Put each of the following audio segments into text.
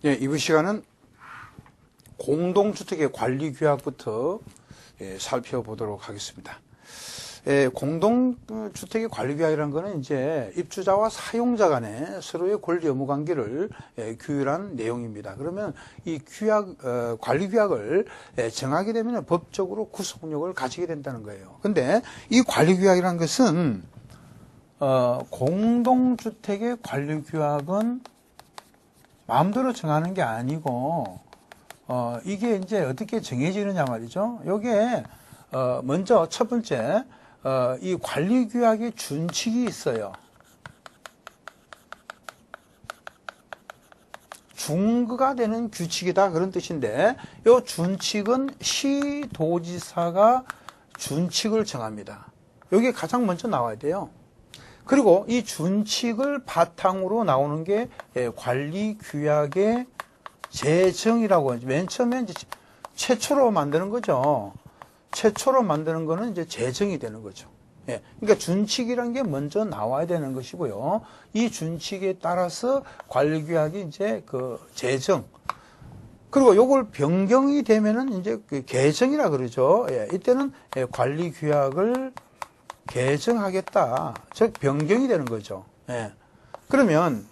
예, 이번 시간은 공동주택의 관리 규약부터 살펴보도록 하겠습니다. 공동주택의 관리 규약이라는 것은 이제 입주자와 사용자 간의 서로의 권리 의무 관계를 규율한 내용입니다. 그러면 이 관리 규약을 정하게 되면 법적으로 구속력을 가지게 된다는 거예요. 근데 이 관리 규약이라는 것은 공동주택의 관리 규약은 마음대로 정하는 게 아니고 이게 이제 어떻게 정해지느냐 말이죠. 요게 먼저 첫 번째 이 관리 규약의 준칙이 있어요. 준거가 되는 규칙이다 그런 뜻인데 요 준칙은 시도지사가 준칙을 정합니다. 여기 가장 먼저 나와야 돼요. 그리고 이 준칙을 바탕으로 나오는 게 관리 규약의 제정이라고 하죠. 맨 처음에 이제 최초로 만드는 거죠. 최초로 만드는 거는 이제 제정이 되는 거죠. 그러니까 준칙이라는 게 먼저 나와야 되는 것이고요. 이 준칙에 따라서 관리 규약이 이제 그 제정. 그리고 요걸 변경이 되면은 이제 그 개정이라 그러죠. 이때는 관리 규약을 개정하겠다. 즉 변경이 되는 거죠. 그러면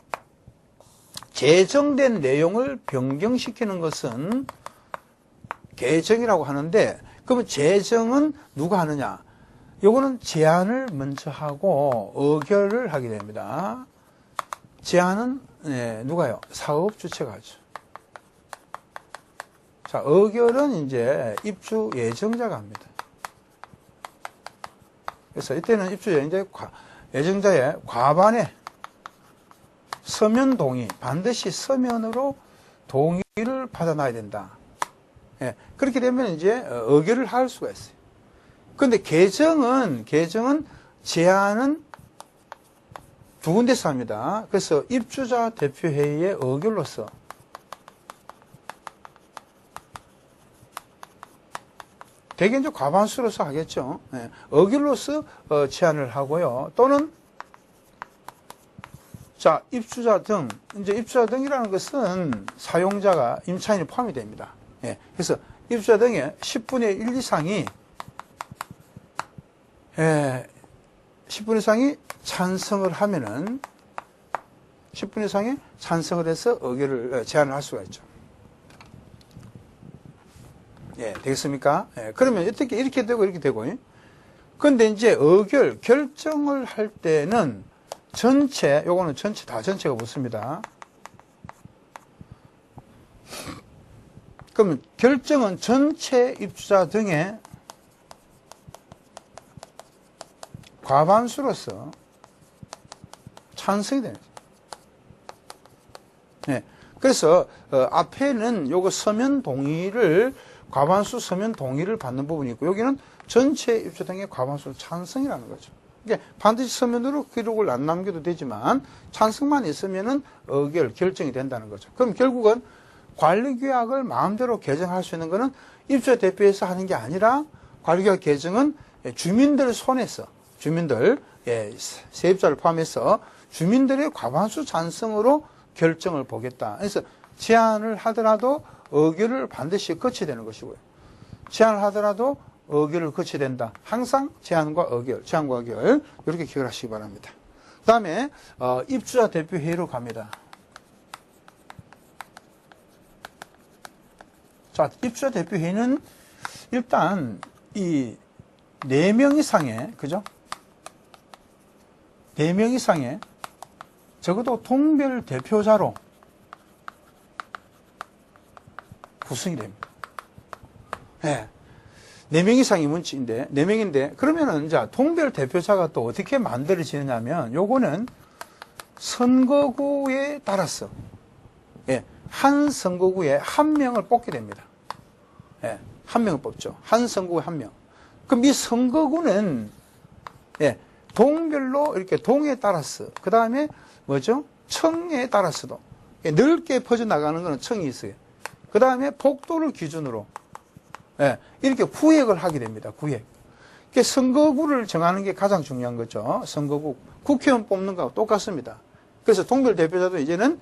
제정된 내용을 변경시키는 것은 개정이라고 하는데 그러면 제정은 누가 하느냐? 요거는 제안을 먼저 하고 의결을 하게 됩니다. 제안은 누가요? 사업주체가 하죠. 자, 의결은 이제 입주 예정자가 합니다. 그래서 이때는 입주 예정자의 과반의 서면 동의, 반드시 서면으로 동의를 받아놔야 된다. 그렇게 되면 이제 의결을 할 수가 있어요. 그런데 개정은 제안은 두 군데서 합니다. 그래서 입주자 대표회의의 의결로서 대개 이제 과반수로서 하겠죠. 의결로서 제안을 하고요. 또는 자, 입주자 등, 이제 입주자 등이라는 것은 사용자가 임차인이 포함이 됩니다. 그래서 입주자 등의 10분의 1 이상이 10분 이상이 찬성을 하면은 10분 이상이 찬성을 해서 의결을 제안을 할 수가 있죠. 되겠습니까? 그러면 이렇게 되고 이렇게 되고. 근데 이제 의결 결정을 할 때는 전체, 요거는 전체가 붙습니다. 그러면 결정은 전체 입주자 등의 과반수로서 찬성이 되는 거죠. 그래서 앞에는 요거 서면 동의를 과반수 서면 동의를 받는 부분이 있고 여기는 전체 입주자 등의 과반수 찬성이라는 거죠. 반드시 서면으로 기록을 안 남겨도 되지만 찬성만 있으면은 의결, 결정이 된다는 거죠. 그럼 결국은 관리규약을 마음대로 개정할 수 있는 것은 입주자 대표에서 하는 게 아니라 관리규약 개정은 주민들 손에서 주민들, 세입자를 포함해서 주민들의 과반수 찬성으로 결정을 보겠다. 그래서 제안을 하더라도 의결을 반드시 거쳐야 되는 것이고요. 제안을 하더라도 의결을 거쳐야 된다. 항상 제안과 의결, 이렇게 기억을 하시기 바랍니다. 그 다음에 입주자 대표회의로 갑니다. 자, 입주자 대표회의는 일단 이 4명 이상의, 그죠? 4명 이상의 적어도 동별 대표자로 구성이 됩니다. 4명 이상이 문제인데, 4명인데, 그러면은, 이제, 동별 대표자가 또 어떻게 만들어지느냐면, 요거는 선거구에 따라서, 한 선거구에 한 명을 뽑게 됩니다. 한 명을 뽑죠. 한 선거구에 한 명. 그럼 이 선거구는, 동별로 이렇게 동에 따라서, 그 다음에 뭐죠? 층에 따라서도, 넓게 퍼져나가는 거는 층이 있어요. 그 다음에 복도를 기준으로, 이렇게 구획을 하게 됩니다. 구획. 선거구를 정하는 게 가장 중요한 거죠. 선거구. 국회의원 뽑는 거하고 똑같습니다. 그래서 동별 대표자도 이제는